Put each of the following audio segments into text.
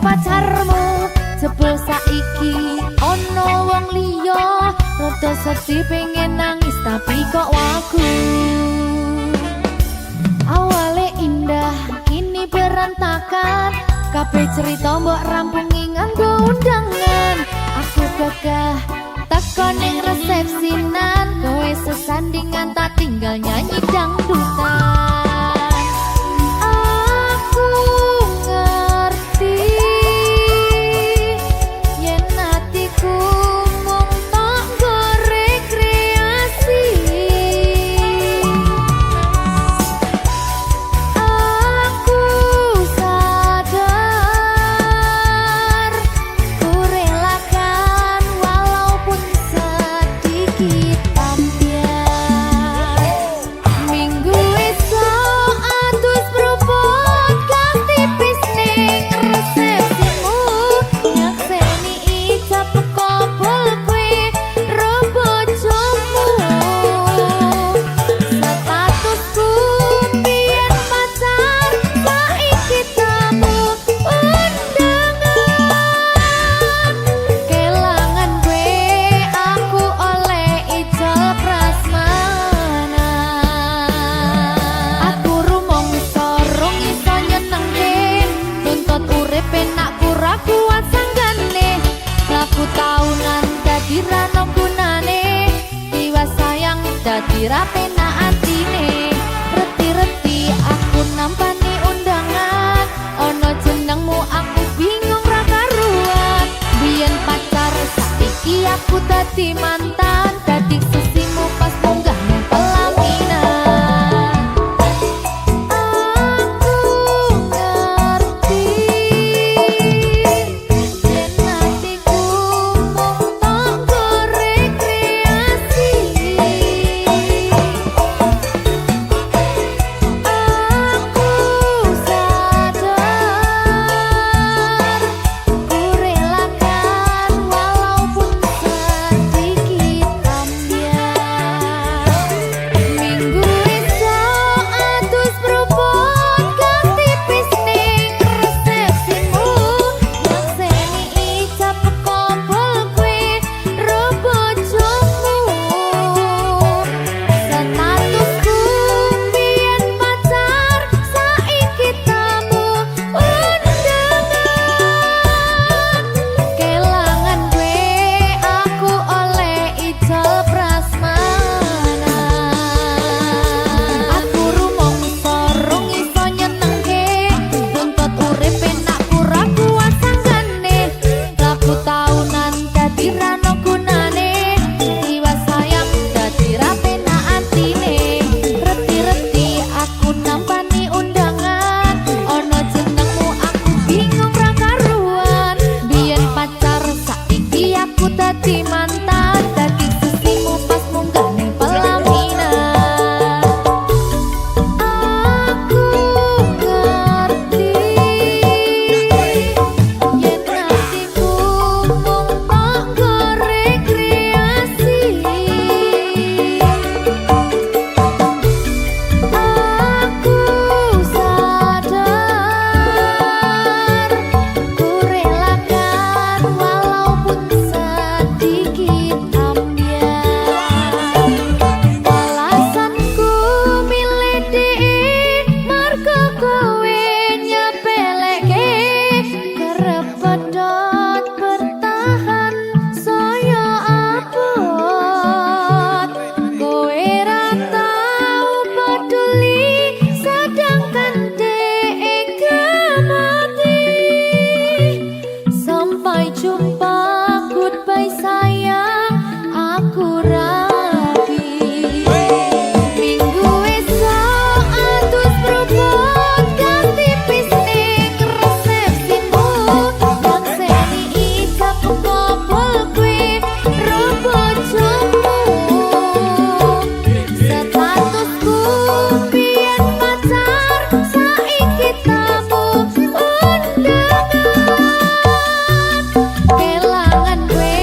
pacarmu. Jebul saiki ono wong liya, rada sedih pengen nangis tapi kok wagu. Awale indah kini berantakan, kabeh cerita mbok rampungi nganggo undangan. Aku gagah teko ning resepsinan, kowe sesandingan tak tinggal nyanyi dangdutan. Aku ngerti yen atiku mung tok nggo rekreasi. Aku sadar ku relakan walaupun sedikit ambiar. Minggu esok atus propot ganti bisnis resepsimu, nyakseni ijab kabul kue robojomu. Statusku biyen pacar, saiki tamu undangan. Kelangan gue aku oleh ijab prasmanan. Aku rumong sorong iso nyenengke, nuntut urip enak pura kuat sanggane. Laku taunan dadi rano gunane, tiwas sayang dadi ra penak atine. Reti-reti aku nampani undangan, ono jenengmu aku bingung ra karuan. Biyen pacar saiki aku dadi mantan, dadi sesimu pas munggah ning pelaminan. Aku ngerti yen atiku mung tok nggo rekreasi. Aku sadar ku relakan walaupun sedikit ambiar. Minggu esok atus propot ganti bisnis resepsimu, nyakseni ijab kabul kue robojomu. Statusku biyen pacar, saiki tamu undangan. Kelangan gue aku oleh ijab prasmanan. Aku rumong sorong iso nyenengke, nuntut urip enak pura kuat sanggane. Laku taunan dadi rano gunane, tiwas sayang dadi ra penak atine. Reti-reti aku nampani undangan, ono jenengmu aku bingung ra karuan. Biyen pacar saiki aku dadi mantan, dadi sesimu pas munggah ning pelaminan. Aku ngerti yen atiku mung tok nggo rekreasi. Aku sadar ku relakan walaupun sedikit ambiar. Alasanku milih dhek mergo kowe nyepelekke, kerep pedot bertahan saya abot. Kowe ra tau peduli sedangkan dhek mati. Sampai jumpa, goodbye sayang, aku rapi. Minggu esok atus propot ganti bisnis resepsimu, nyakseni ijab kabul kue robojomu. Statusku biyen pacar, saiki tamu undangan. Kelangan gue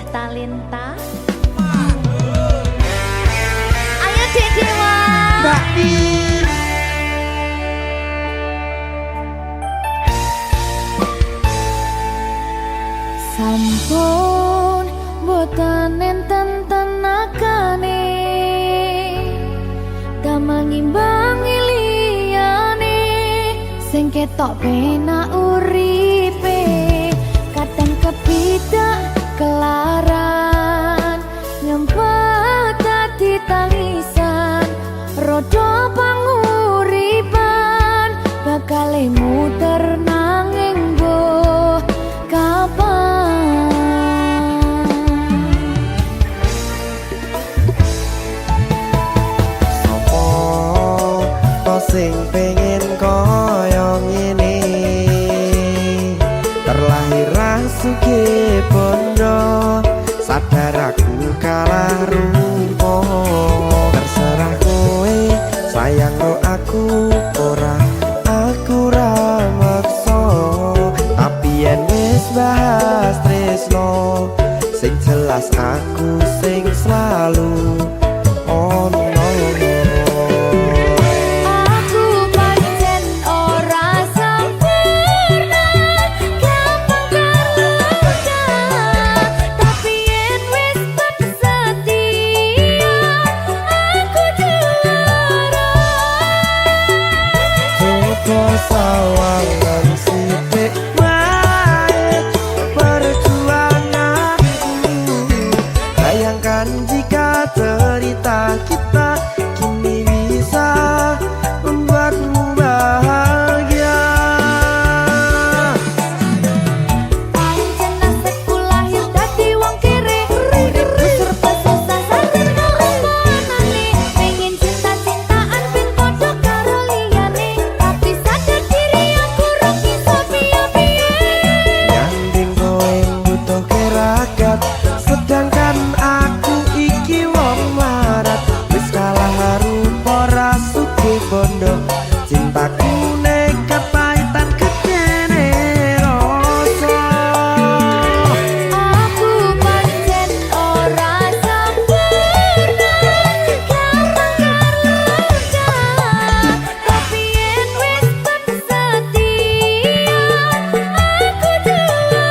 talenta. Ayo Dek Dewa. Mbak Nin. Sampun boten enten tenagane damel ngimbangi liyane sing ketok penak uripe kadang kepidak kelaran nyempet dadi tangisan rodo panguripan bakal muter nanging boh kapan Sopo to sing pengen koyo ngene terlahir sugih bondo sadar aku kalah rumpo terserah kowe sayang lo aku ora aku ra maksa tapi yen wis bahas tresno sing jelas aku sing selalu ono. aku pancen ora sempurna gampang terluka tapi yen wis setia aku juara Coba sawangan sithik wae perjuanganku bayangkan jika cerita kita kini bisa membuatmu bahagia pancen nasibku lahir dadi wong kere uripku serba susah sadar karo panane pengen cinta-cintaan ben padha karo liyane tapi sadar diri aku ora iso piye-piye nyanding kowe butuh keragat sedangkan aku iki wong marat wis kalah rupa ra sugih bondo cintaku nekat pahitan kedene rasa aku pancen ora sempurna gampang terluka tapi yen wis setia aku juara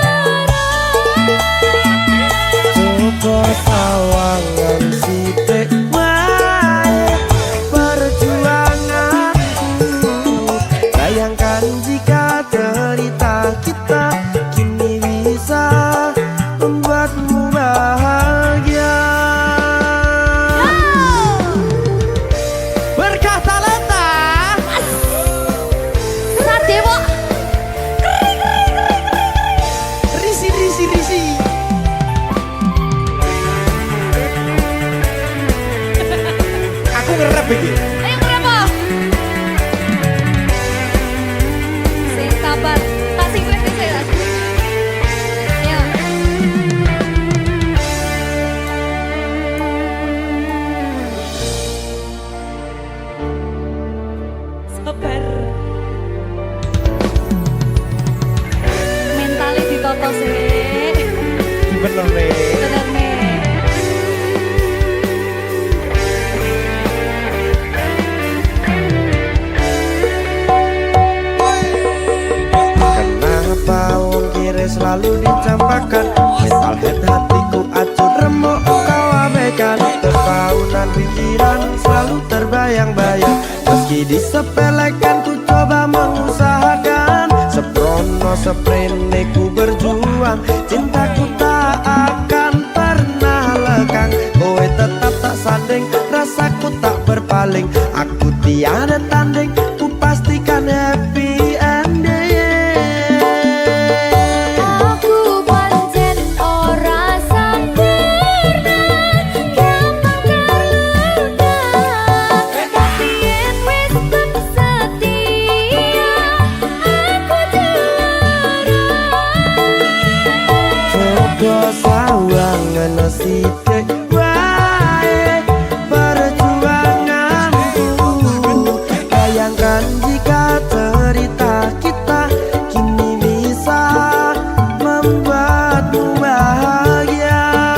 coba sawangan sithik wae perjuanganku bayangkan jika cerita kita kini bisa membuatmu bahagia berkah talenta Sadewo risi aku ngerep iki ayo berapa sing sabar kasih gue saya ya sabar mentalnya ditoto sih bener nih bener nih kenapa wong kiri selalu dicampakkan mental head hatiku acur remuk kau abaikan terpaunan pikiran selalu terbayang-bayang meski disepelekan ku coba mengusahakan seprono seprene ku berjuang cintaku tak akan pernah lekang kowe tetap tak sanding rasaku tak berpaling aku tiada tanding ku pastikan happy ending aku pancen ora sempurna gampang terluka tapi yen wis setia aku juara coba sawangan sithik wae perjuanganku bayangkan jika cerita kita kini bisa membuatmu bahagia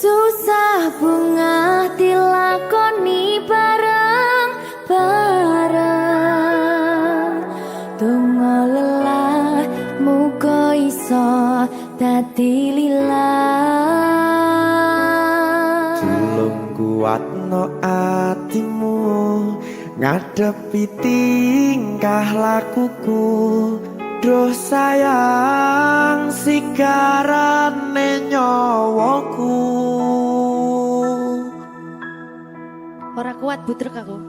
Susah bunga dilakoni bareng-bareng. Donga lelah muga iso dadi lillah. Tulung kuatno atimu ngadepi tingkah lakuku. Duh sayang sigarane nyawaku. Ora kuat butrek aku.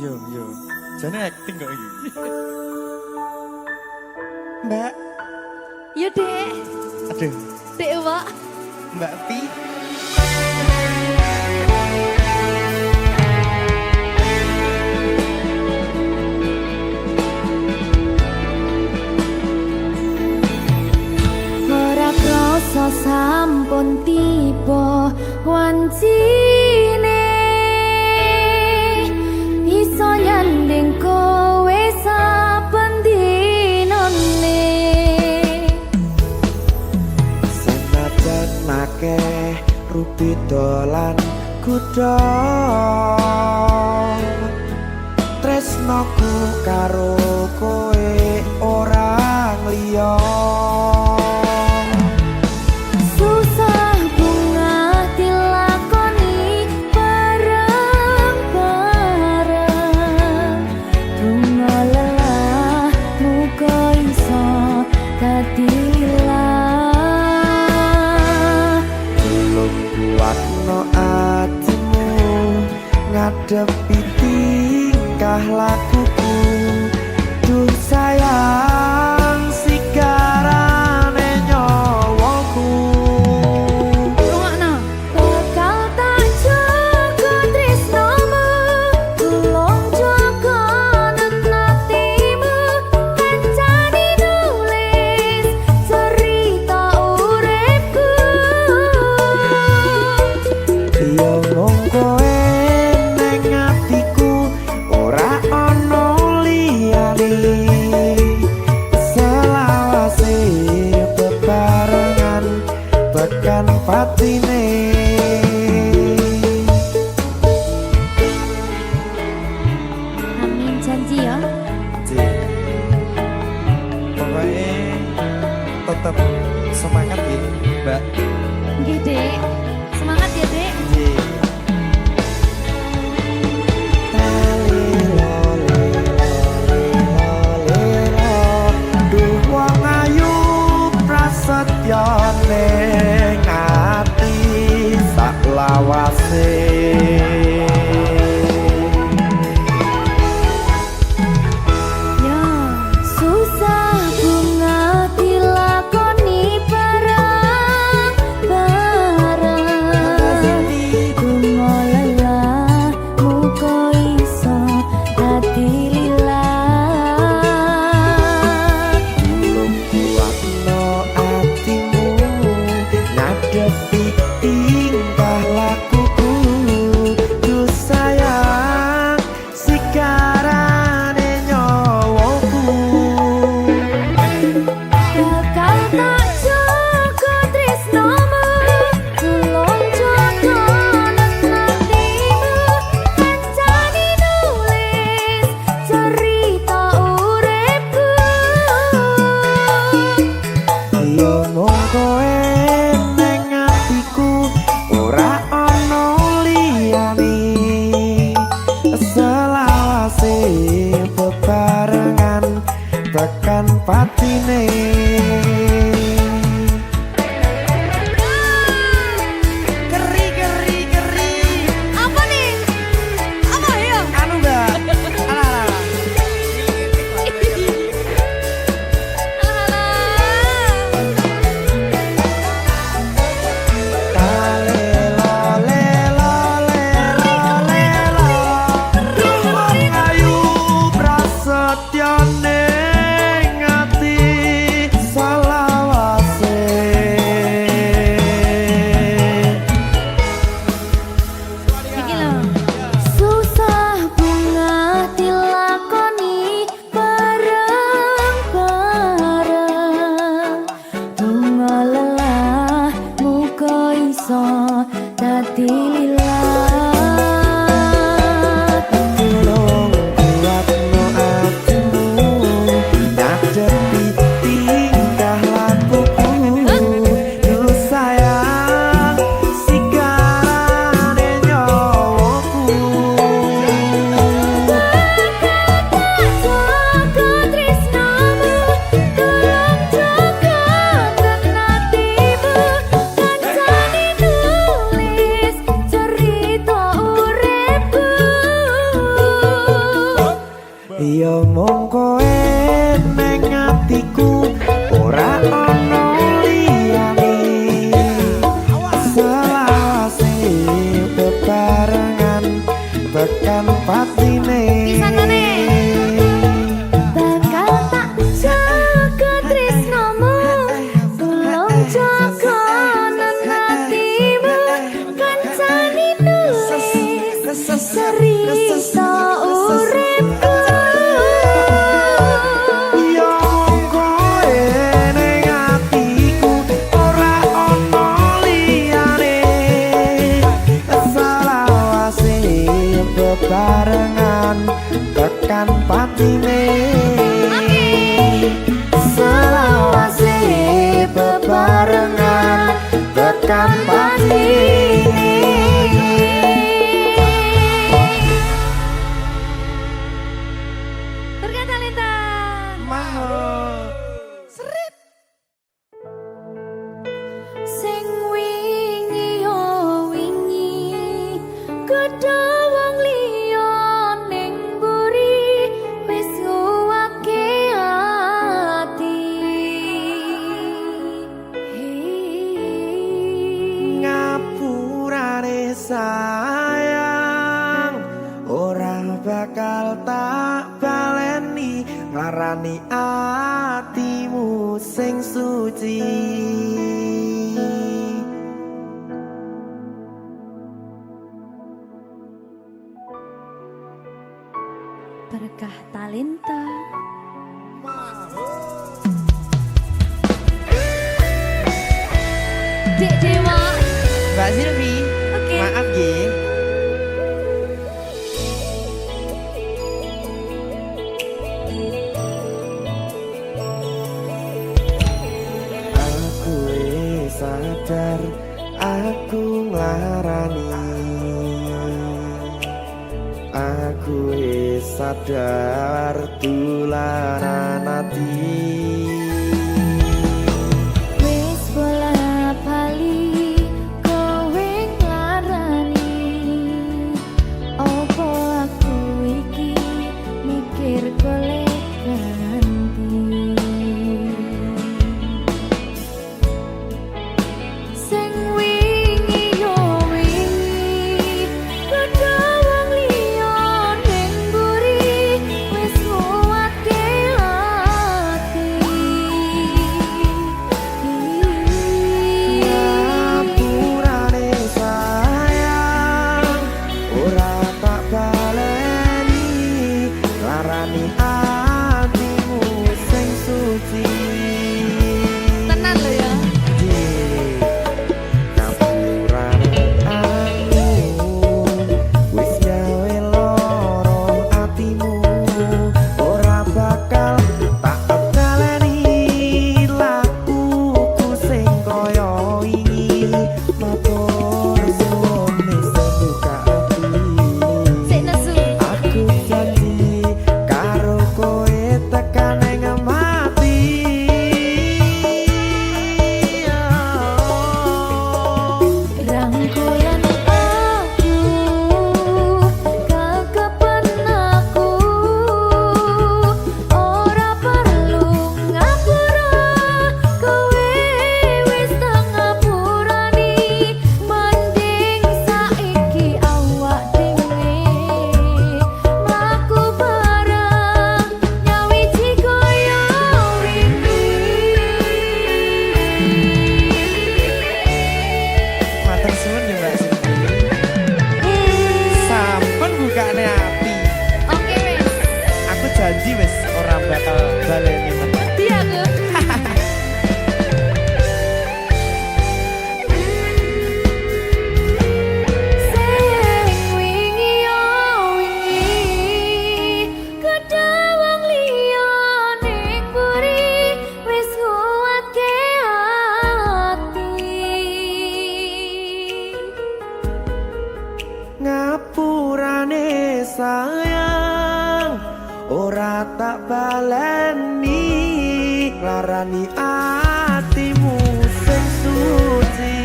Yo, jane acting kok iki. Mbak, Yo Dek. aduh, Dek Wak. Mbak Pi. Ora krasa sampun tiba wancine iso nyanding kowe saben dinane. Senajan akeh rupi dolan kuda, tresnoku karo kowe orang liya. Susah bunga dilakoni bareng-bareng. Bunga lelah muga iso dadi lillah. Tulung kuatno atimu ngadepi tingkah lakuku. Duh sayang sigarane nyawaku. Rungokno. Bakal tak jaga tresnomu, tulung jaga natimu. Kancane nulis cerita uripku. Yo mung kowe ning atiku, ora ana liyane. Selawase bebarengan tekan patine. Amin janji ya. Pokoknya tetap semangat ya, Mbak. Nggih, Dek. Semangat ya, Dek. Duh wong ayu prasetyo ning ati saklawase. Ya, susah bunga dilakoni bareng-bareng. sing suci. Berkah talenta. Dek Dewa. Mbak Silvi, Oke. maaf ya. Aku wis sadar aku nglarani. Aku wis sadar tularan ati. Wis bola bali kowe nglarani. Opo aku iki mikir golek ganti. Sing wingi yo wingi padha wong liya ning mburi wis nguwatke ati. Ngapurane sayang ora tak baleni larani atimu sing suci. Tenan lho ya. Ngapurane aku wis gawe loro atimu ora bakal tak baleni lakuku sing kaya wingi matur suwun wis buka ati. Sik nesu. Aku janji karo kowe tekan ing mati. Rangkulan aku kekepen aku ora perlu ngapura kowe wis tak ngapurani mending saiki awak dhewe mlaku bareng nyawiji kaya wingi. Matur suwun ya Mbak Silvi. Sampun bukane ati. Oke wis. Aku janji wis ora bakal baleni meneh. Iya aku. Sing wingi yo wingi kadha wong liya ning mburi wis nguwatke ati. Ngapurane sayang ora tak baleni larani atimu sing suci.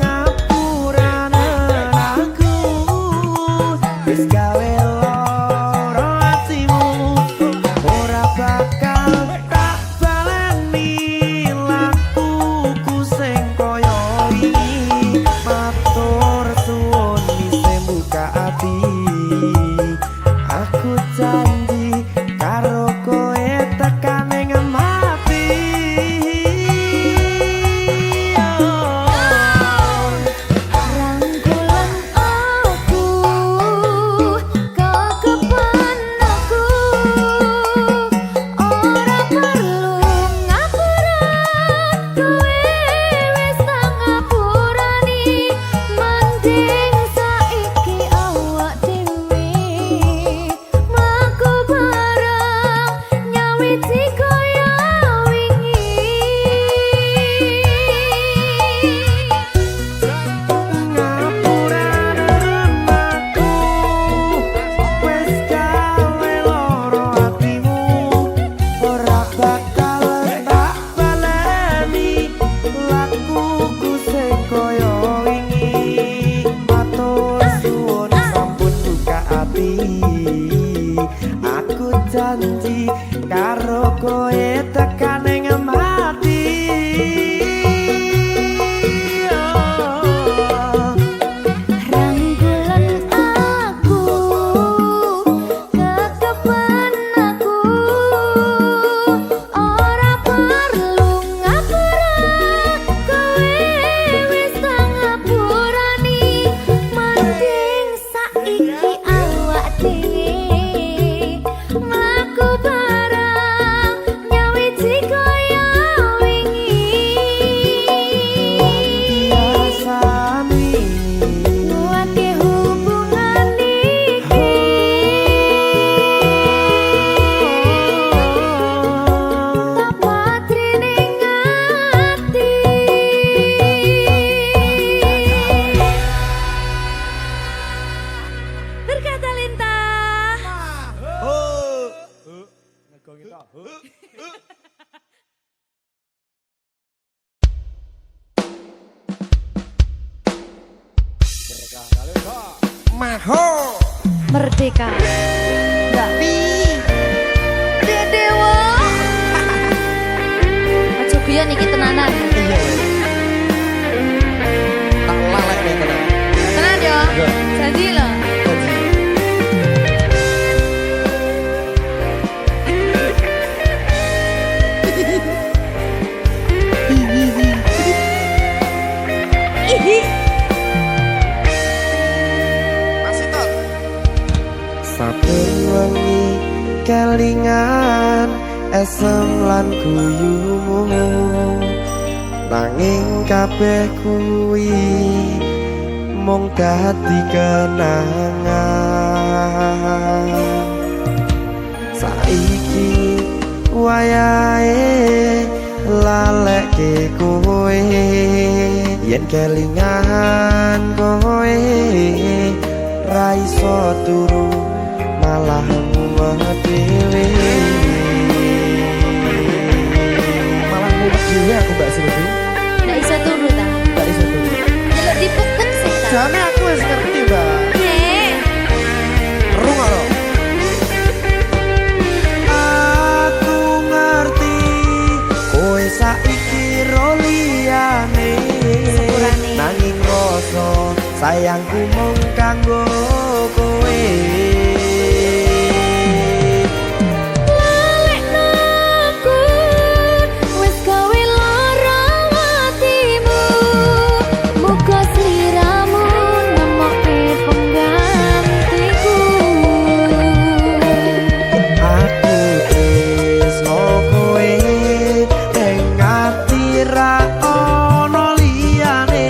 Ngapurane aku wis gawe loro atimu ora bakal tak baleni lakuku sing kaya wingi matur suwun wis buka ati. Aku janji karo kowe tekan ing mati. Rangkulan aku kekepen aku ora perlu ngapura kowe wis tak ngapurani mending saiki awak dhewe mlaku bareng nyawiji kaya wingi. Ngapurane aku wis gawe loro atimu ora bakal tak baleni lakuku sing kaya wingi matur suwun sampun buka ati. Aku janji karo kowe tekan ing mati. Rangkulan aku kekepen aku Maho Merdeka. Enggak bi. Dewa. Aja biyen iki tenanan. iya tak lalek deh tenan Tenan yo. Iya. Janji lho. masih tot saben wengi kelingan esem lan guyumu nanging kabeh kuwi mung dadi kenangan saiki wayahe lalekke kowe yen kelingan kowe ra iso turu malah mumet dhewe malah mumet dhewe aku Mbak Silvi Nggak bisa turu ta. gak iso turu Jelek dipukul sih ta. jane aku wis ngerti Mbak Nek. rungokno aku ngerti kowe saiki ro liyane Sepurane. nanging rasa sayangku mung kanggo kowe Lalekno aku wis gawe lara atimu. Muga sliramu nemokke penggantiku. aku tresno kowe ning ati ra ono liyane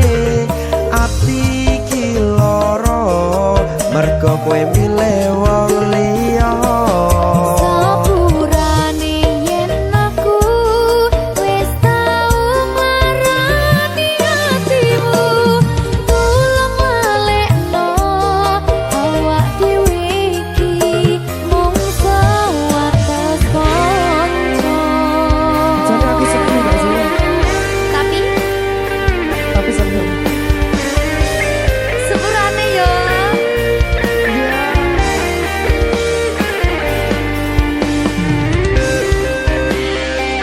ati iki lara mergo kowe milih wong liya Sepurane yen aku wis tau marani atimu. Tulung lalekno awak dhewe iki mung sewates kanca. jane aku sedih Mbak Silvi Tapi seneng sepurane yo.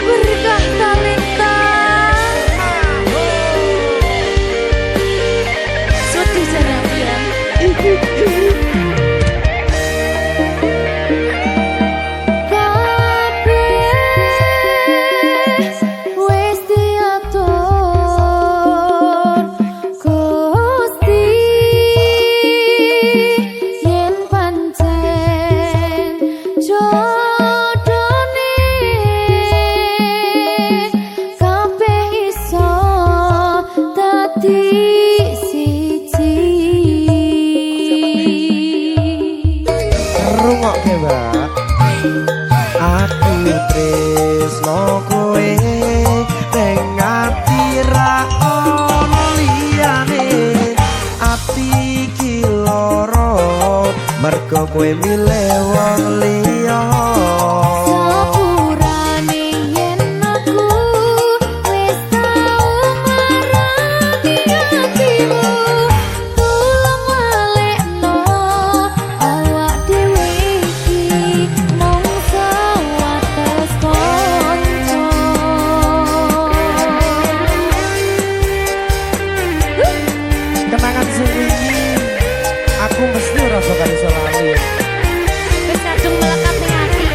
Berkah talenta. Sedih jarang ya. Kabeh wis diatur Gusti yen pancen jodone kabeh iso dadi siji. rungokke Mbak aku tresno kowe ning ati ra ono liyane ati iki lara mergo kowe milih wong liya Sepurane yen aku wis tau marani atimu. Tulung lalekno awak dhewe iki mung sewates kanca. kenangan sing wingi aku mesti ora bakal iso lali Wis kadung melekat ning ati.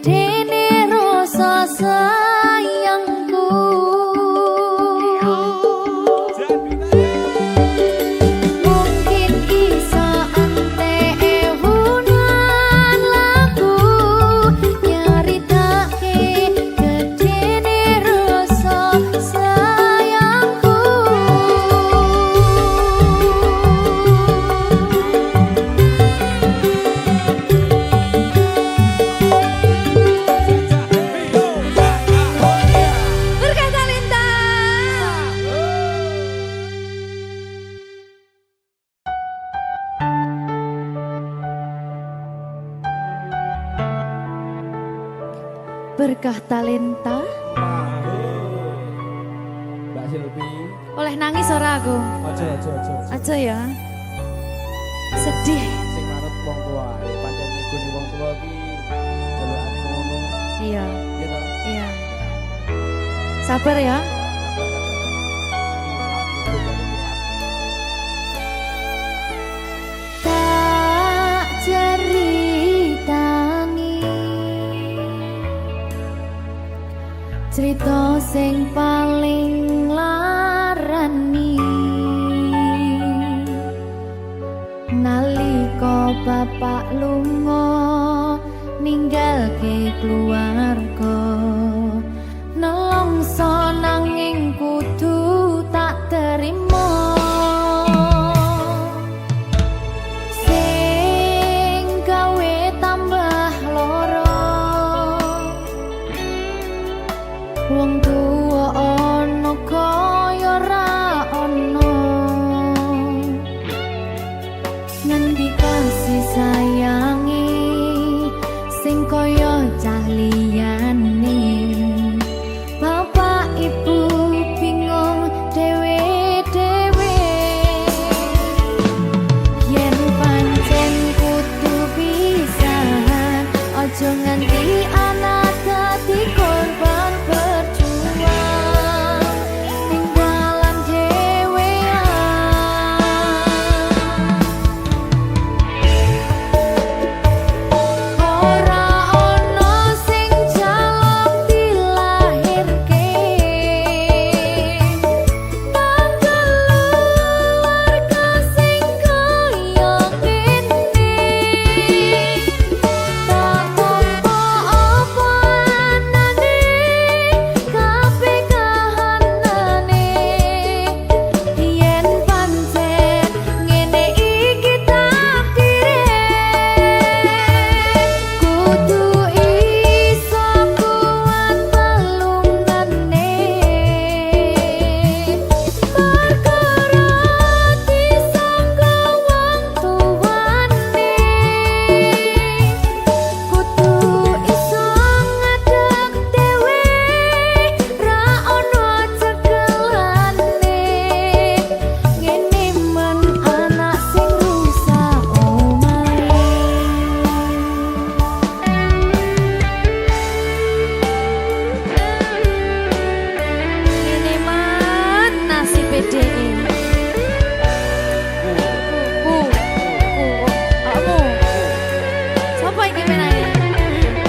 gedene rasa sayangku. Mungkin iso ante ewunan lagu nyaritake gedene rasa sayangku. Berkah Talenta. Berkah Talenta. Mbak Silvi. Oleh nangis ora aku? Aja. Aja ya. Sedih. Sing manut wong tua. Pancen ngikuni wong tua ki jelekane ngono. Iya, Gitu. iya. Sabar ya. Tak ceritani cerita sing paling larani nalika bapak lunga ninggalke keluarga nelongso nanging kudu tak terima sing gawe tambah loro wong tuwa ana kaya ra ana ngendi kasih sayangi sing kaya cah liyane bapak ibu bingung dhewe-dhewe yen pancen kudu pisahan aja nganti anak dadi korban berjuang tinggalan dhewean. Ora ono sing jaluk dilahirke tanggal keluarga sing kaya kene tak tampa apa anane kabeh kahanane yen pancen ngene iki takdire kudu iso kuat pelungane perkara disangka wong tuwane kudu iso ngadeg dhewe ra ono cekelane ngene men anak sing rusak omahe. Ngene man nasibe dhewe. Kamu. Sapa iki menane?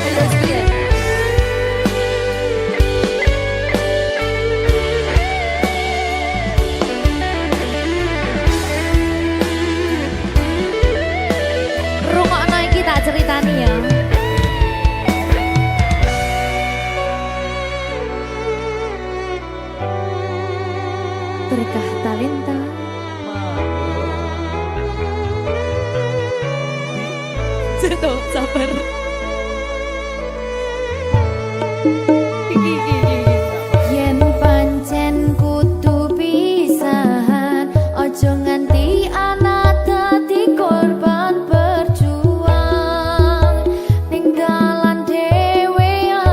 Terus piye? Rungokno iki tak ceritani ya. Berkah Talenta. Ceto sabar. Yen pancen kudu pisahan aja nganti anak dadi korban berjuang tinggalan dhewean.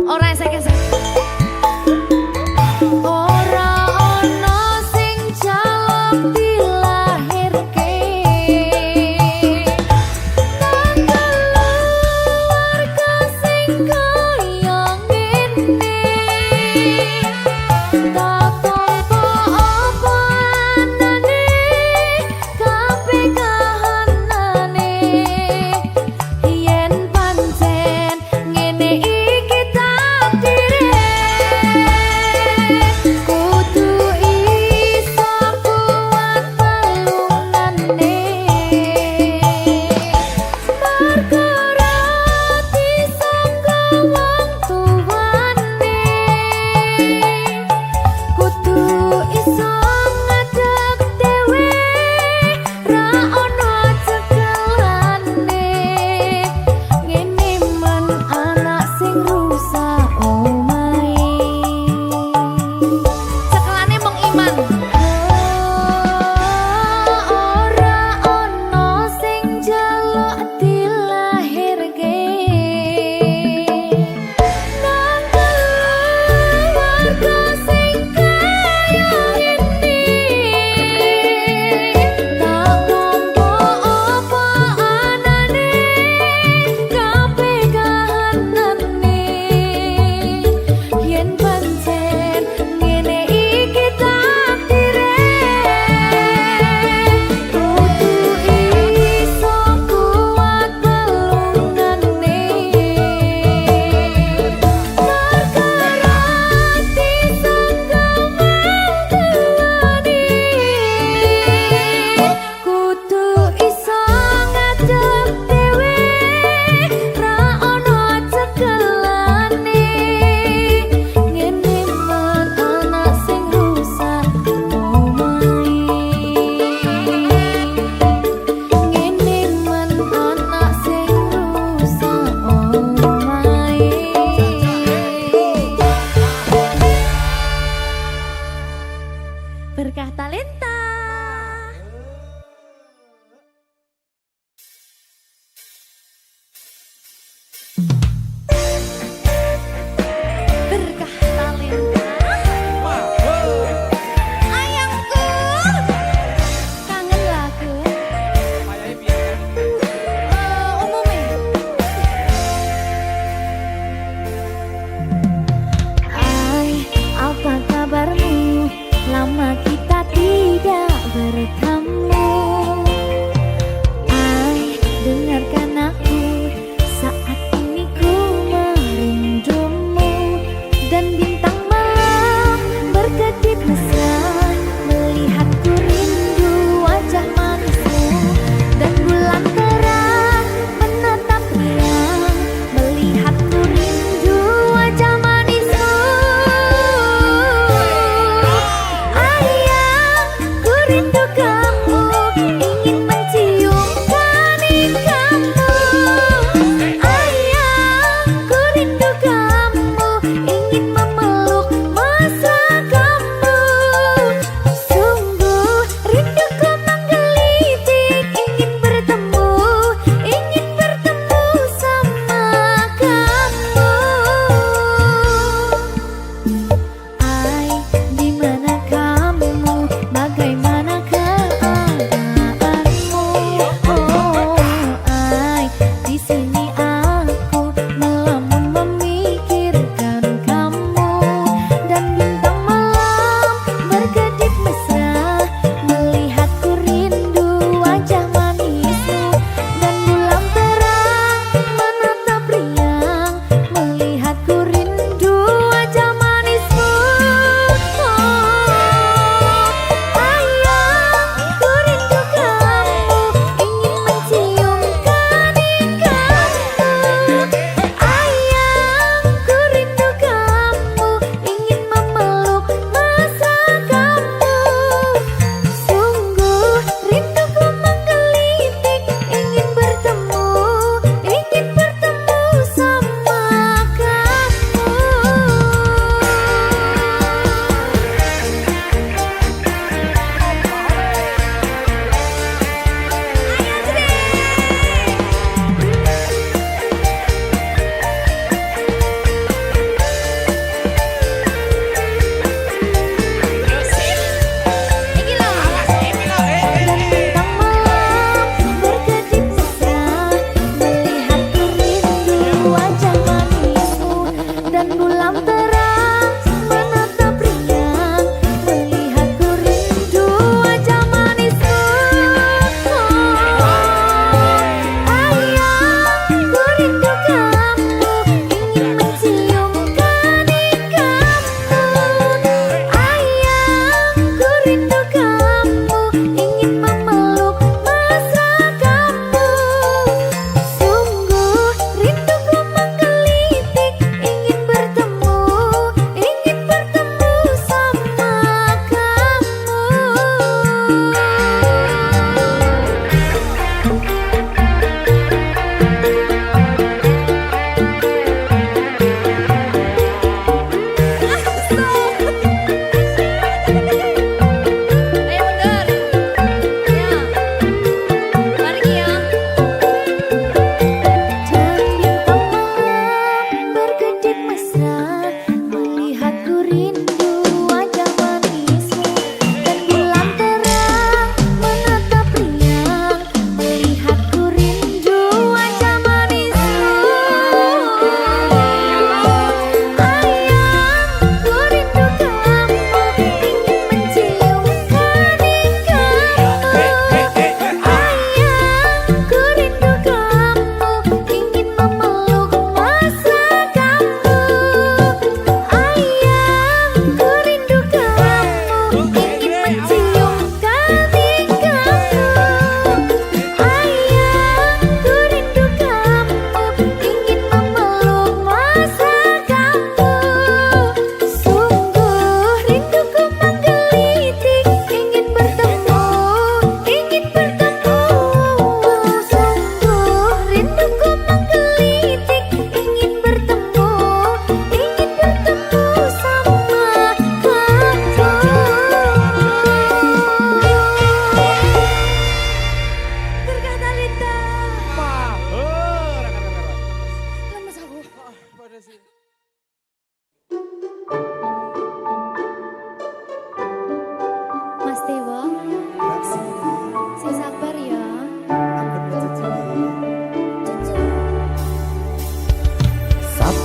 Ora esek-esek. Ora ono sing jaluk dilahirke tanggal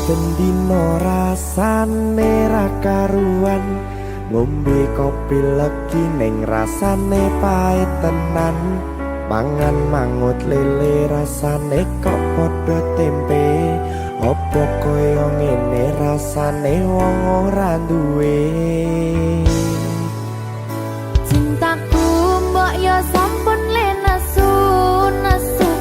saben dino rasane ra karuan, ngombe kopi legi ning rasane pahit tenan, mangan mangut lele rasane kok padha tempe, opo koyo ngene rasane wong ora duwe. Cintaku mbok yo sampun le nesu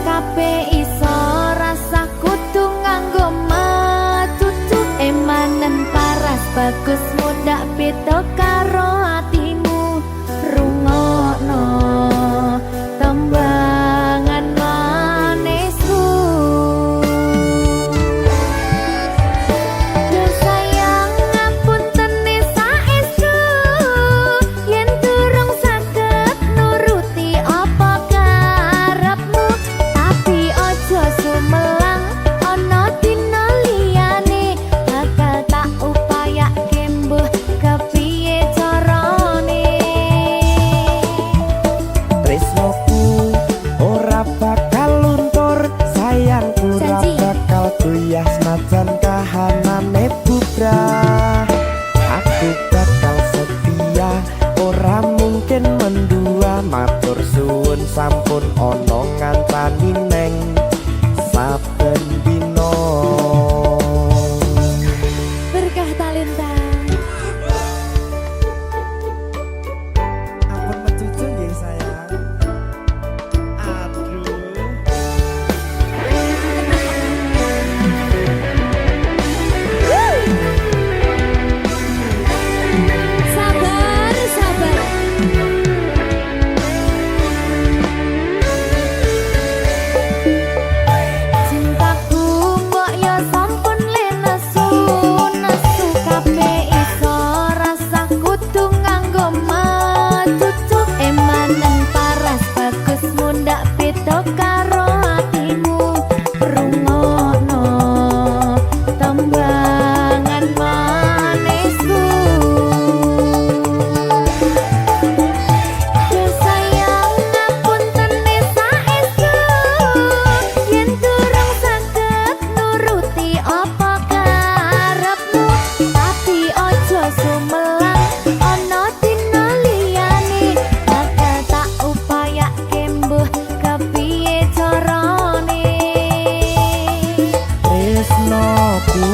kabeh iso rasa kudu nganggo matutu emanen paras bagus mundak beda karo atimu rungokno tembangan manisku. Yo sayang ngapunten saestu yen durung saged nuruti apa karepmu, tapi aja sumelang ana dina liyane bakal tak upayake mbuh kepiye carane. Tresnoku ora bakal luntur, sayangku ora Janji. bakal goyah senajan kahanane bubrah. Aku bakal setia, ora mungkin mendua, matur suwun sampun ana ngancani neng saben dina. Berkah talenta. Ampun mecucu nggih sayang. Aduh. Sabar, sabar. Cintaku mbok yo sampun le nesu kabeh iso rasa kudu nganggo matutu emanen paras bagus mundak beda karo atimu rungokno tembangan manisku. Yo sayang ngapunten saestu yen durung saged nuruti apa karepmu, tapi aja sumelang ana dina liyane bakal tak upayake mbuh kepiye carane. Tresnoku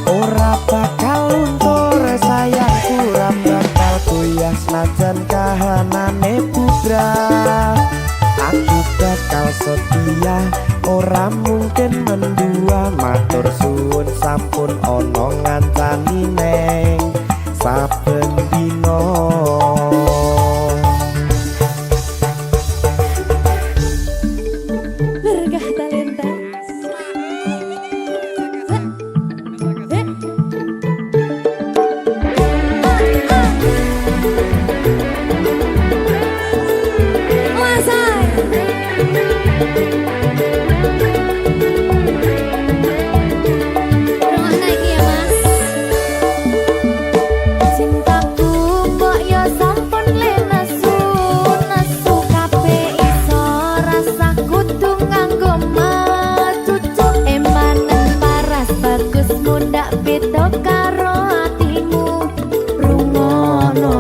ora bakal luntur, sayangku ora bakal goyah senajan kahanane bubrah. Aku bakal setia, ora mungkin mendua, matur suwun sampun ana ngancani neng saben dina. Berkah talenta. Cintaku mbok yo sampun le nesu kabeh iso rasa kudu nganggo matutu emanen paras bagus mundak beda karo atimu rungokno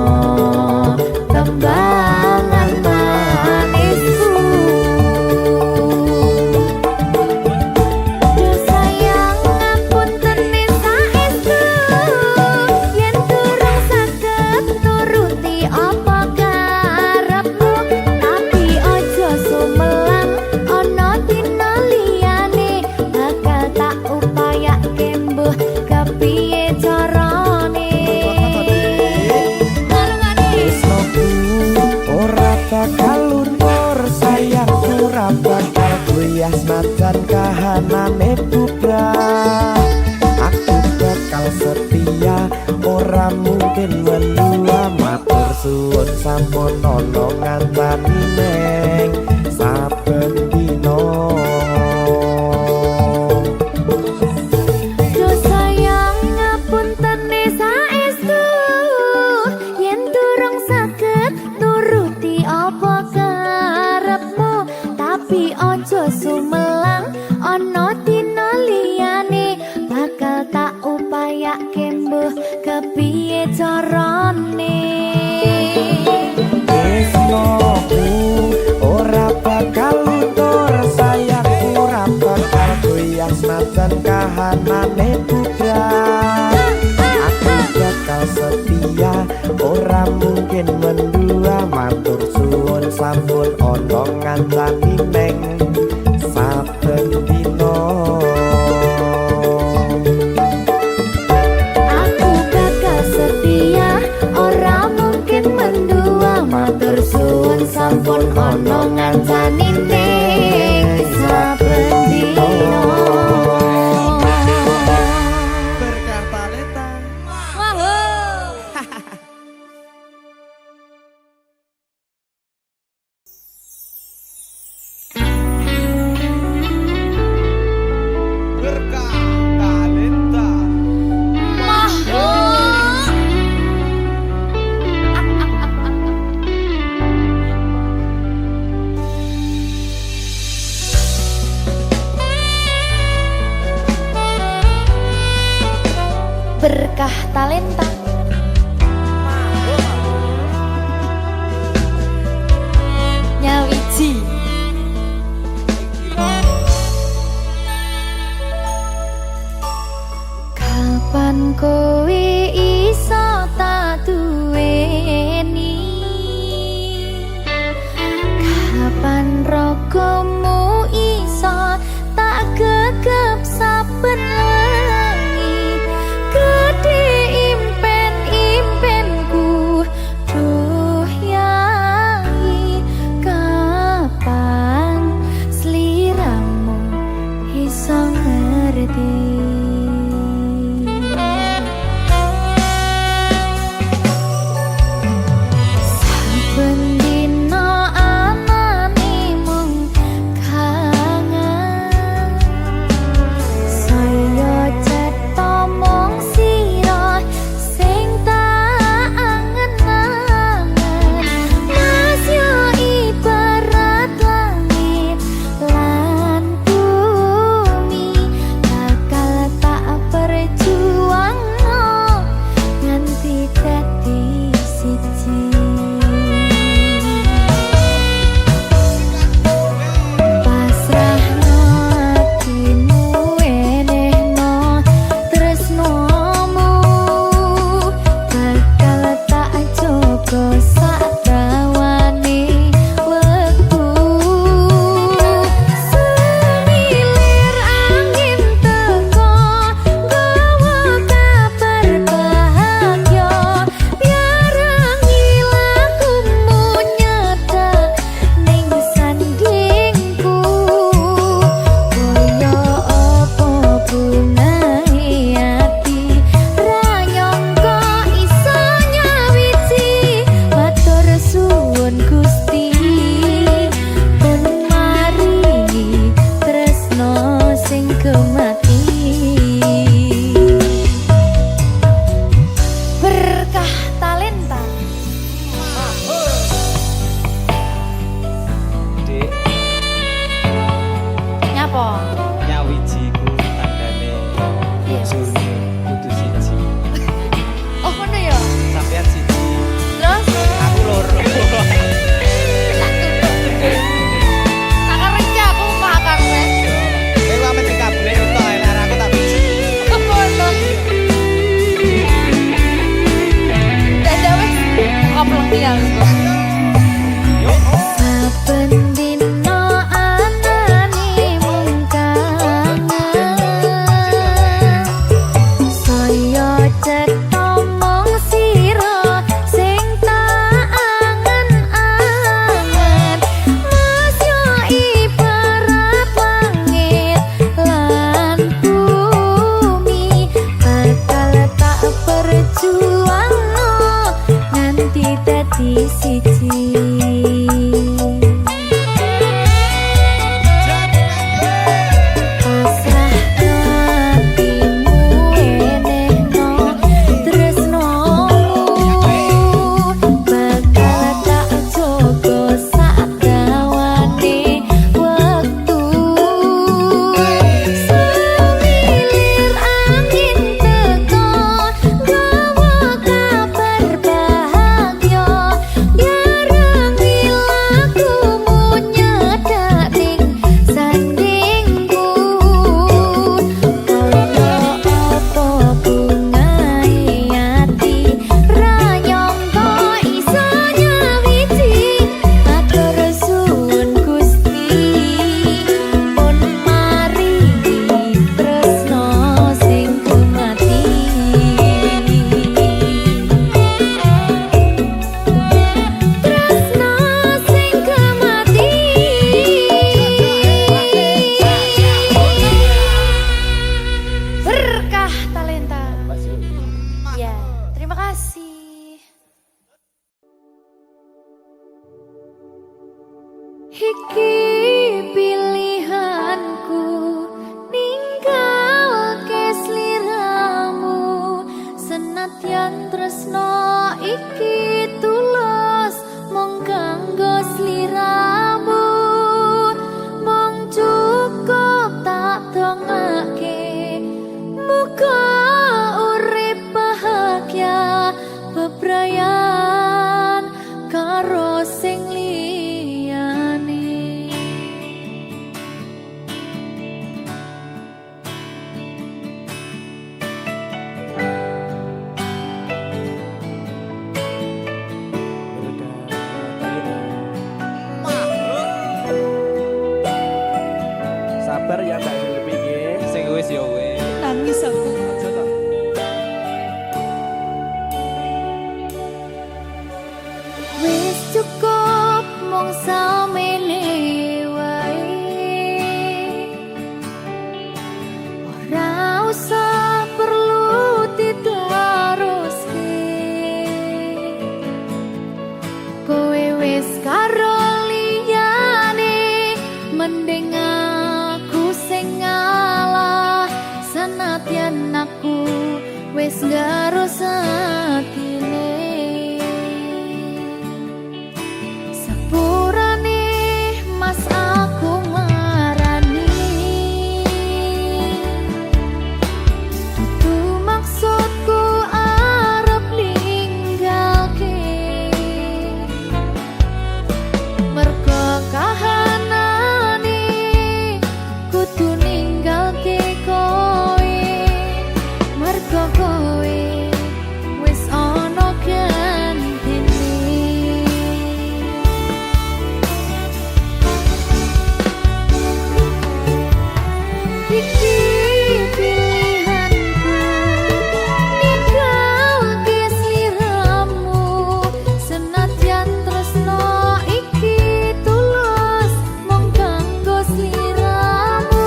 tembangan manisku. Yo sayang ngapunten saestu yen durung saged nuruti apa karepmu, tapi aja sumelang ana dina liyane bakal tak upayake mbuh kepiye carane. Tresnoku ora bakal luntur, sayangku ora bakal goyah senajan kahanane bubrah. Aku bakal setia, ora mungkin mendua, matur suwun sampun ana ngancani neng saben dina. Yo sayang ngapunten saestu yen durung saged nuruti apa karepmu, tapi aja sumelang ana dina liyane bakal aku yasmatan kahanane putra. Aku bakal setia, ora mungkin mendua. Matur suwun sampun ana ngancani neng saben dina. Aku bakal setia, ora mungkin mendua. Matur suwun sampun ana ngancani ning saben dina. Berkah talenta. Berkah talenta. Berkah talenta. Nyawiji. Kapan kowe iso tak duweni? Kapan rogomu iso tak gegep saben wengi? Gede impen-impenku, duh yai, kapan sliramu iso ngerti? Saben dina anane mung kangen, saya cetha mung sira sing tak angen-angen. Mas yo ibarat langit lan bumi, bakal ngarosakine sepurane mas aku marani dudu maksudku arep ninggalke mergo kahanane kudu ninggalke kowe mergo kowe wis ana gantine iki pilihanku ninggalke sliramu senadyan tresno iki tulus mung kanggo sliramu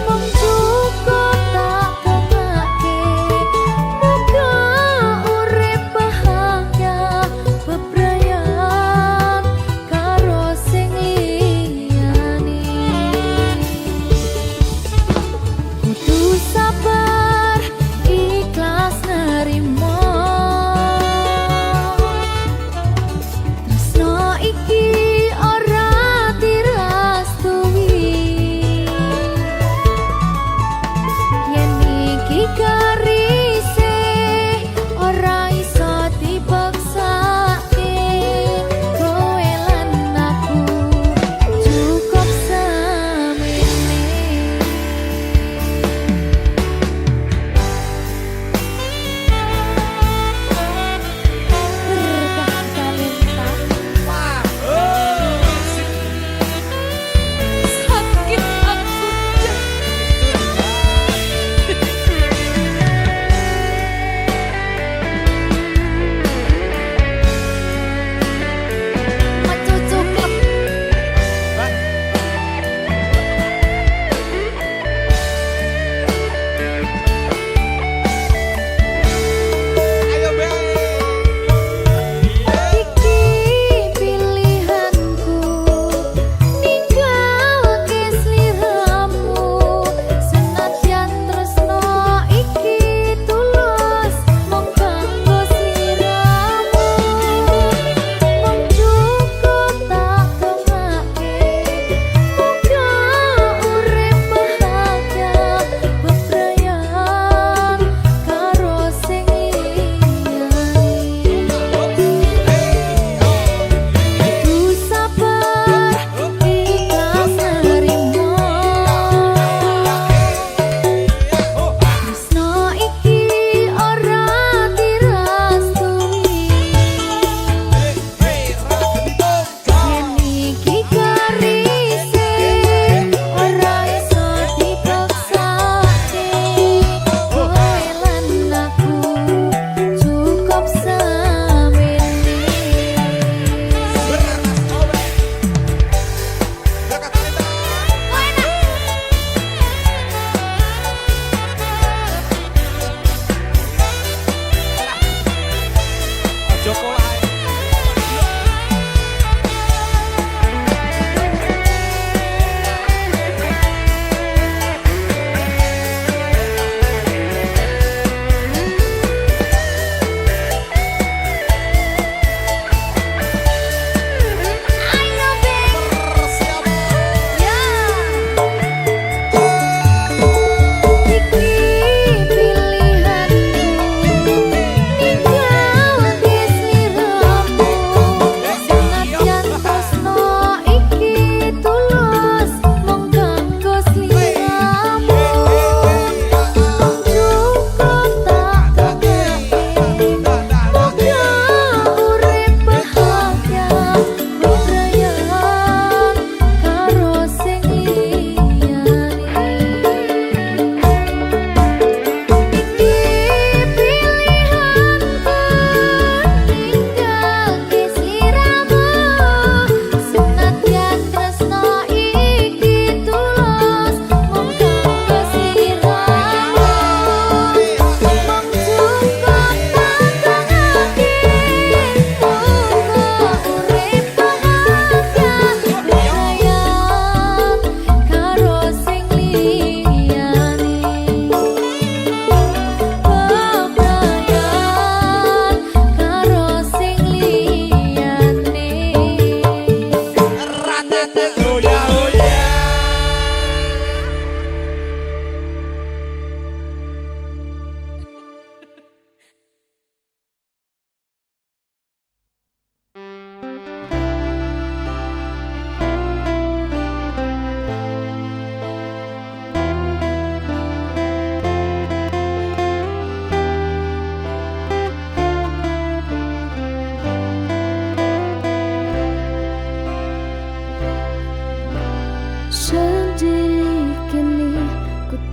mung cukup tak dongake muga urip bahagia bebrayan karo sing liyane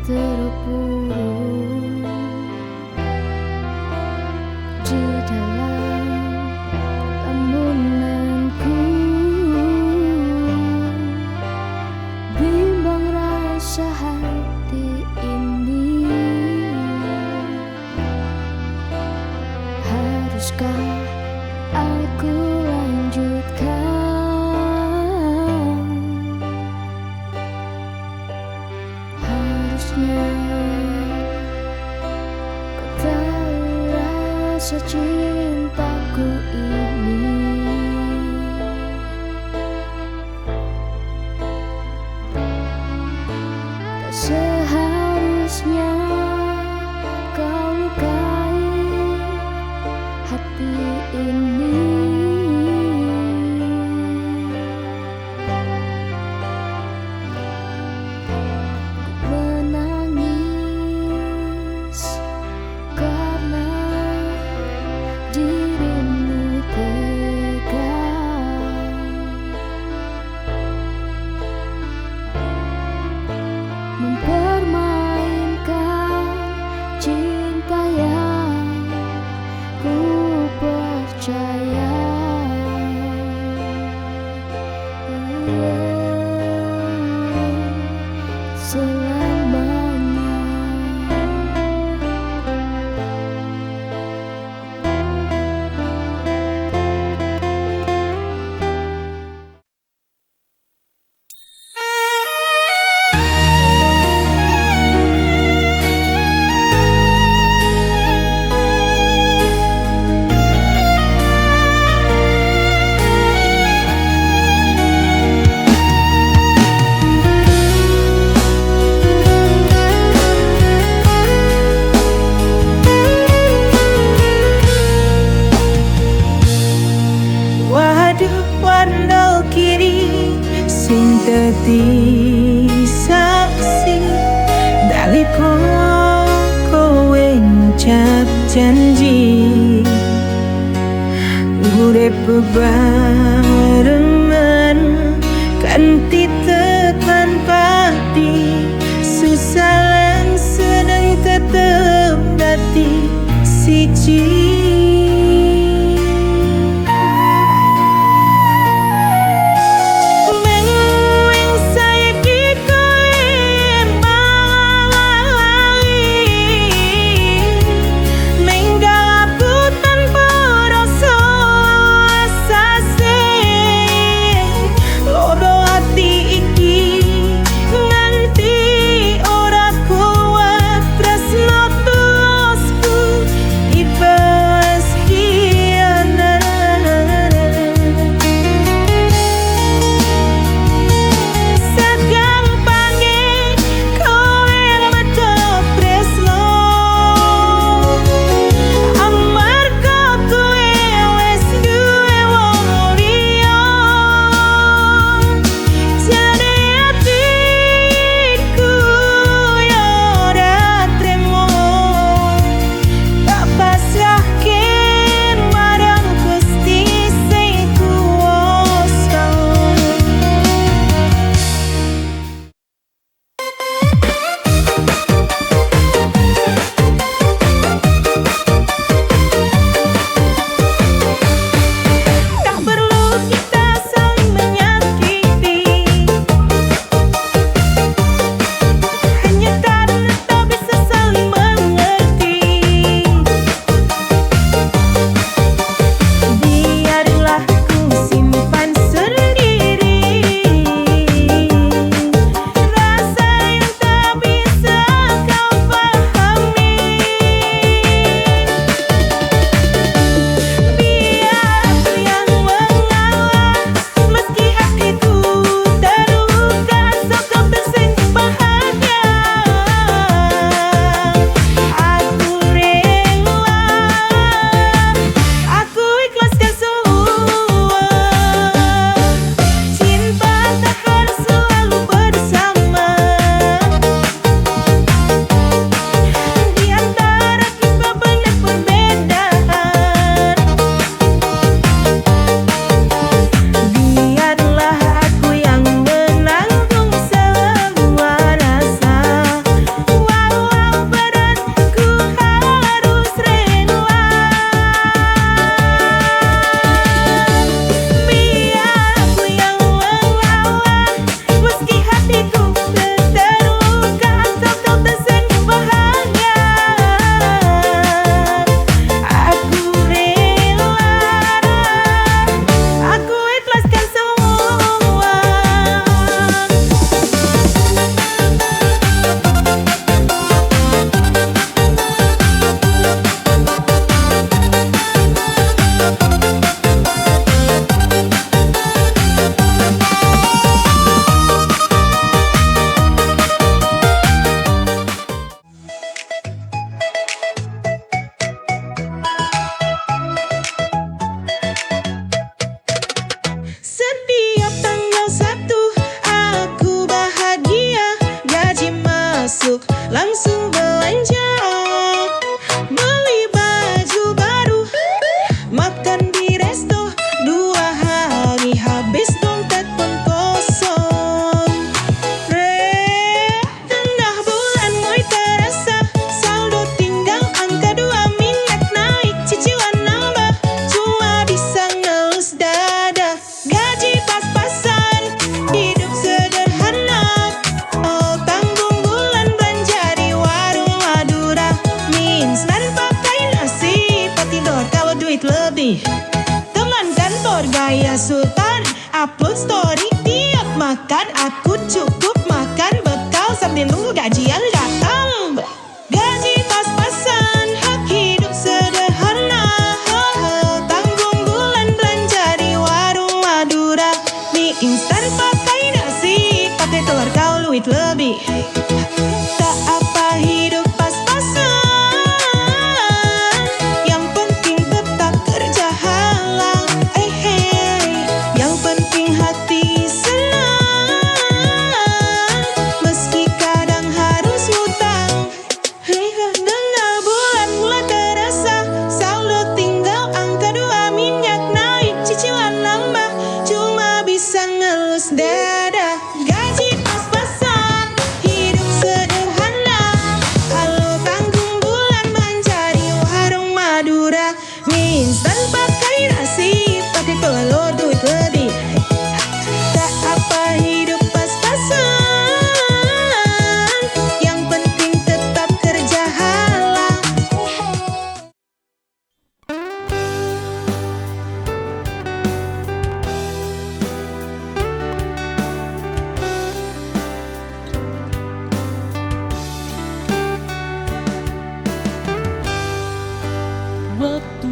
terpuruk di dalam lamunanku, bimbang rasa hati ini. Haruskah aku lanjutkan? Harusnya kau tahu rasa cintaku ini. Tak seharusnya kau lukai hati ini. Menangis karena dirimu tega mempermainkan cinta yang ku percaya. Selamanya. Waduh wandel kiri sing dadi saksi dalika kowe ngucap janji urip bebarengan kanthi tekan pati sesalan sedang tetep dadi siji. langsung belanja, beli baju baru, makan di resto, 2 hari habis dompet pun kosong. Tengah bulan mulai terasa, saldo tinggal angka 2, minyak naik, cicilan nambah, cuma bisa ngelus dada. Gaji pas-pasan, hidup sederhana, oh tanggung bulan belanja di warung Madura. Mie instan pakai nasi, patidor kalau duit lebih. Teman kantor gaya sultan, upload story tiap makan, aku cukup makan bekal sambil nunggu gajian datang. Gaji pas-pasan, hak hidup sederhana, tanggung bulan belanja di warung Madura. Mie instan pakai nasi, pakai telur kalau duit lebih. Tak apa hidup pas-pasan, yang penting tetap kerja halal. Yang penting hati senang, meski kadang harus hutang. Tengah bulan mulai terasa, saldo tinggal angka 2, minyak naik, cicilan nambah, cuma bisa ngelus dada. Gaji pas-pasan, hidup sederhana, kalau tanggung bulan belanja di warung Madura. Mie instan pakai nasi, pakai telur duit lebih. Tak apa hidup pas-pasan, yang penting tetap kerja halal. Waktu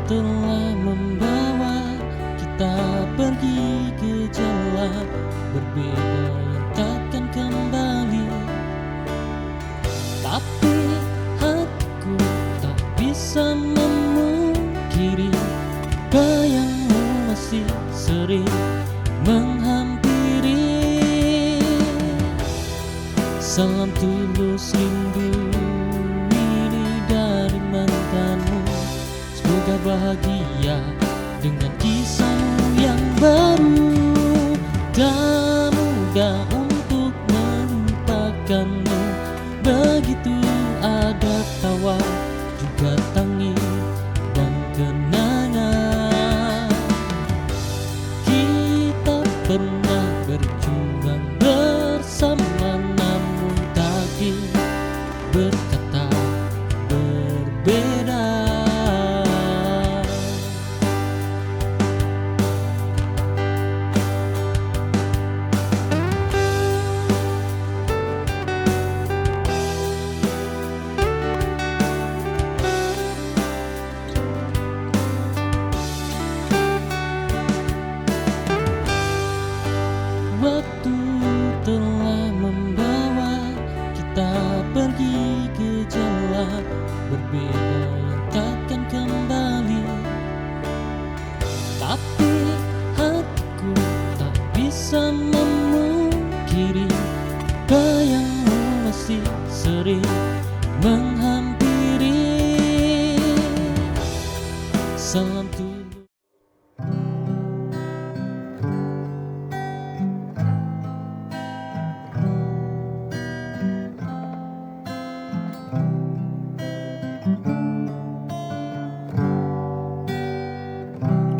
telah membawa kita pergi ke jalan berbeda yang takkan kembali. Tapi hatiku tak bisa memungkiri, bayangmu masih sering menghampiri. Salam tulus rindu ini dari mantanmu, semoga bahagia dengan kisahmu yang baru. Tak mudah untuk melupakanmu, begitu ada tawa juga tangis dan kenangan. Kita pernah berjuang bersama, namun takdir berkata berbeda. Waktu telah membawa kita pergi ke jalan berbeda yang takkan kembali. Tapi hatiku tak bisa memungkiri, bayangmu masih sering menghampiri. Salam tulus.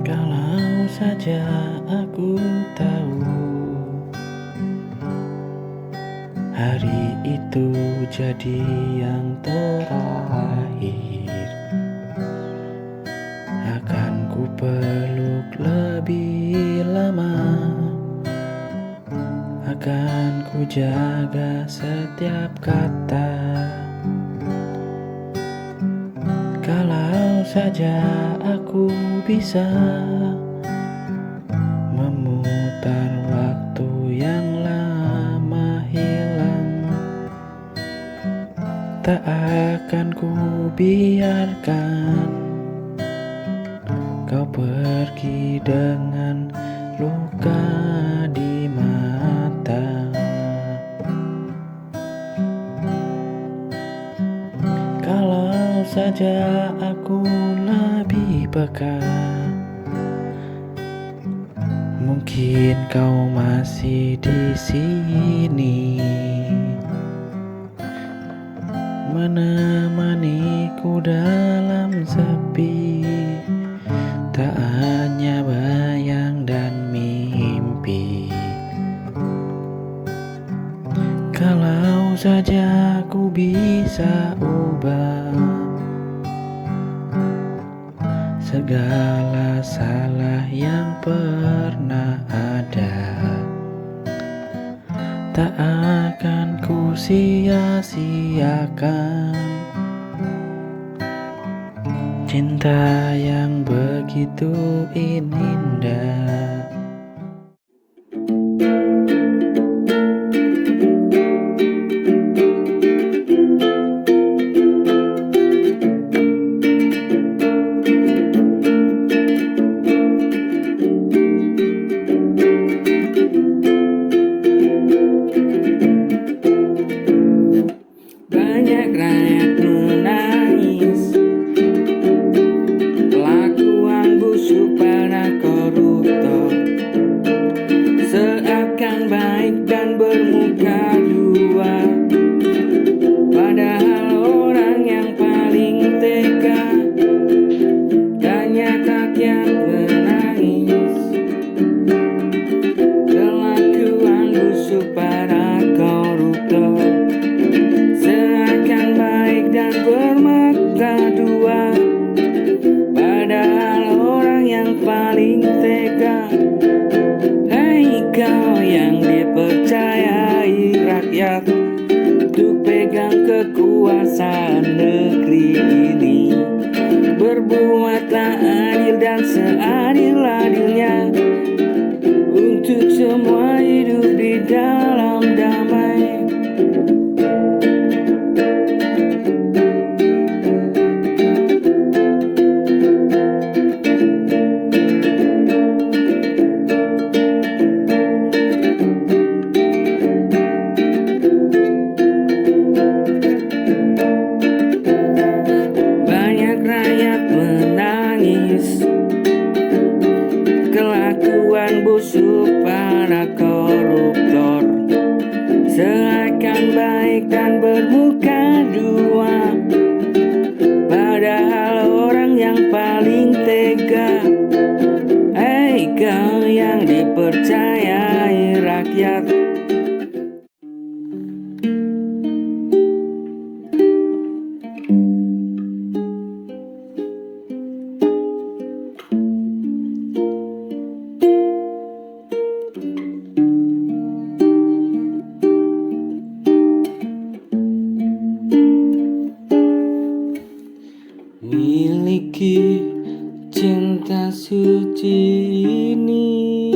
Kalau saja aku tahu hari itu jadi yang terakhir, akan ku peluk lebih lama, akan ku jaga setiap kata. Kalau saja aku bisa memutar waktu yang lama hilang, tak akan ku biarkan kau pergi dengan luka di mata. saja aku lebih peka, mungkin kau masih di sini, menemaniku dalam sepi, tak hanya bayang dan mimpi. Kalau saja ku bisa ubah segala salah yang pernah ada, tak akan ku sia-siakan cinta yang begitu indah. Banyak rakyat menangis, kelakuan busuk para koruptor, seakan baik dan bermuka dua, padahal orang yang paling tega. Banyak rakyat menangis, kelakuan busuk para koruptor, seakan baik dan bermata dua, padahal orang yang paling tega. Hei kau yang dipercayai rakyat untuk pegang kekuasaan negeri ini, berbuatlah adil dan seadil-adilnya untuk semua hidup di dalam damai. Banyak rakyat menangis, kelakuan busuk para koruptor, seakan baik dan bermuka dua, padahal orang yang paling tega. Hei kau yang dipercayai rakyat, miliki cinta suci ini,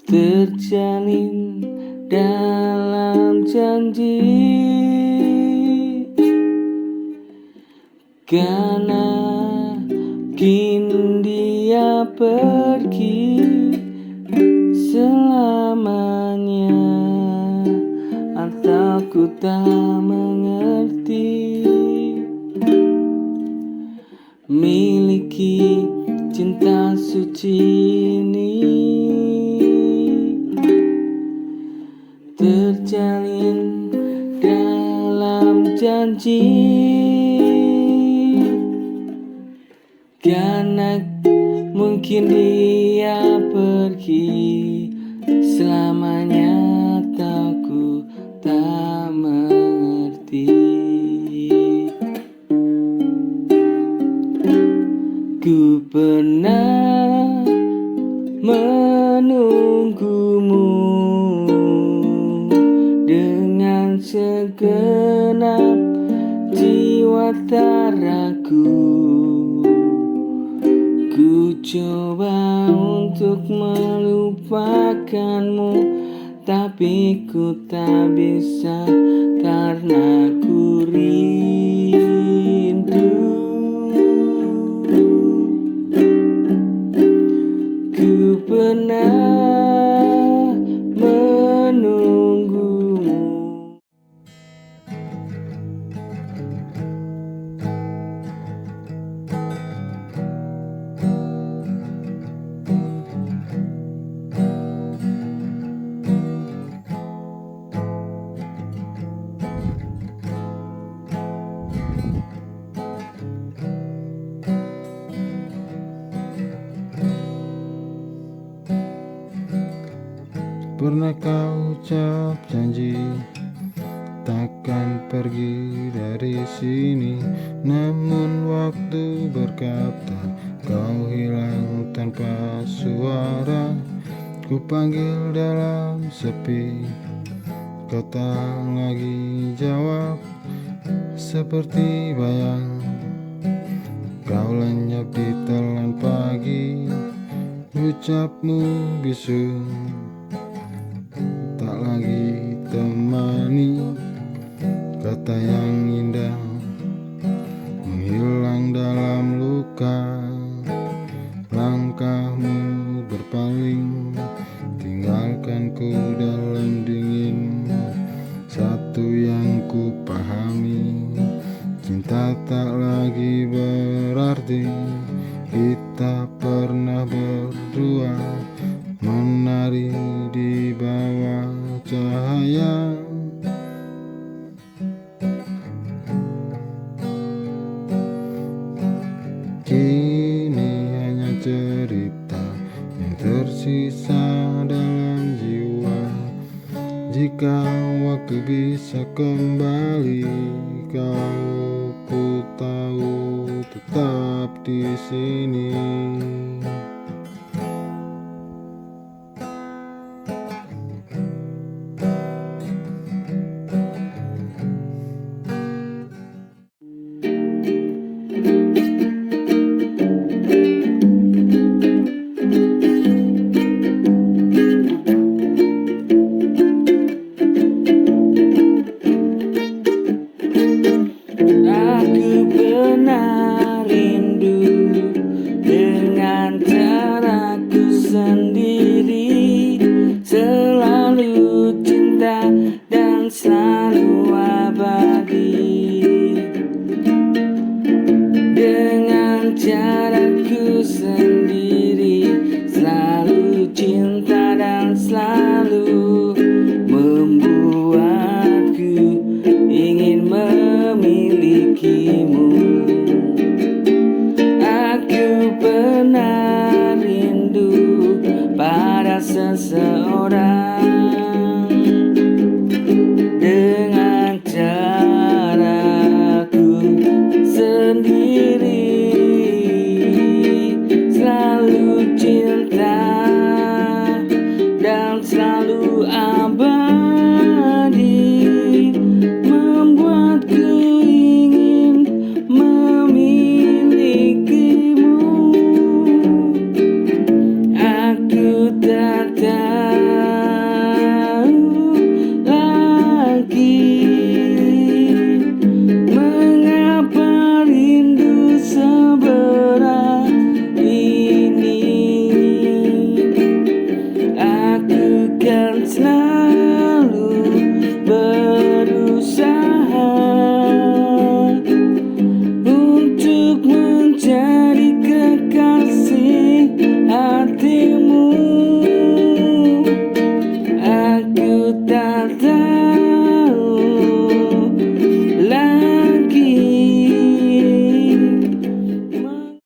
terjalin dalam janji, karena kini dia pergi selamanya, atau ku tak mengerti. Miliki cinta suci ini, terjalin dalam janji, karena mungkin dia pergi selamanya, atau ku tak mengerti. Ku pernah menunggumu dengan segenap jiwa tak ragu. Ku coba untuk melupakanmu, tapi ku tak bisa karena ku rindu. Ku pernah menunggumu. Pernah kau ucap janji takkan pergi dari sini, namun waktu berkata kau hilang tanpa suara. Ku panggil dalam sepi, kau tak lagi jawab. Seperti bayang kau lenyap di telan pagi. Ucapmu bisu tak lagi temani. Kata yang indah menghilang dalam luka. Langkahmu berpaling, tinggalkan ku dalam dingin. Satu yang ku pahami, cinta tak lagi berarti. Kita pernah berdua menari di bawah cahaya. Kini hanya cerita yang tersisa dalam jiwa. Jika waktu bisa kembali, kau ku tahu tetap di sini. Aku pernah rindu dengan caraku sendiri, selalu cinta dan selalu abadi. Dengan caraku sendiri, selalu cinta dan selalu membuatku ingin memilikimu. Aku pernah rindu pada seseorang dengan caraku sendiri, selalu cinta dan selalu abadi, membuatku ingin memilikimu. Aku tak tahu lagi